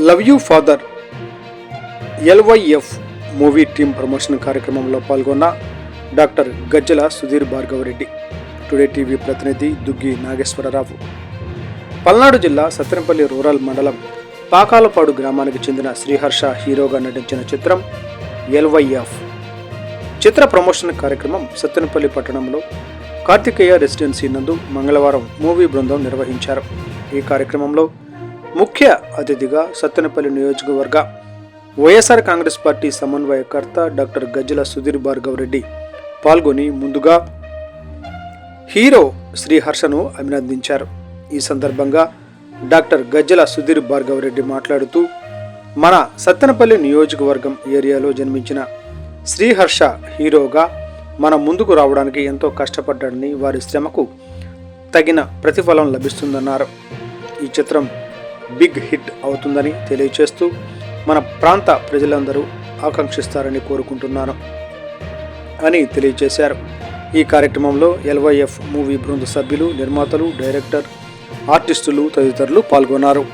Love you father LYF movie team promotion కార్యక్రమంలో పాల్గొన్న doctor గజ్జల Sudheer Bhargav Reddy. Today TV ప్రతినిధి దుగ్గి నాగేశ్వరరావు. పల్నాడు జిల్లా సత్తెనపల్లి రూరల్ మండలం పాకాలపాడు గ్రామానికి చెందిన శ్రీహర్ష హీరోగా నటించిన చిత్రం ఎల్వైఎఫ్. చిత్ర ప్రమోషన్ కార్యక్రమం సత్తెనపల్లి పట్టణంలో కార్తికేయ రెసిడెన్సీ నందు మంగళవారం మూవీ బృందం నిర్వహించారు. ఈ కార్యక్రమంలో ముఖ్య అతిథిగా సత్తెనపల్లి నియోజకవర్గ వైఎస్ఆర్ కాంగ్రెస్ పార్టీ సమన్వయకర్త డాక్టర్ గజ్జల సుధీర్ భార్గవరెడ్డి పాల్గొని ముందుగా హీరో శ్రీహర్షను అభినందించారు. ఈ సందర్భంగా డాక్టర్ గజ్జల సుధీర్ భార్గవరెడ్డి మాట్లాడుతూ, మన సత్తెనపల్లి నియోజకవర్గం ఏరియాలో జన్మించిన శ్రీహర్ష హీరోగా మన ముందుకు రావడానికి ఎంతో కష్టపడ్డాడని, వారి శ్రమకు తగిన ప్రతిఫలం లభిస్తుందన్నారు. ఈ చిత్రం బిగ్ హిట్ అవుతుందని తెలియచేస్తూ, మన ప్రాంత ప్రజలందరూ ఆకాంక్షిస్తారని కోరుకుంటున్నాను అని తెలియజేశారు. ఈ కార్యక్రమంలో ఎల్వైఎఫ్ మూవీ బృంద సభ్యులు, నిర్మాతలు, డైరెక్టర్, ఆర్టిస్టులు తదితరులు పాల్గొన్నారు.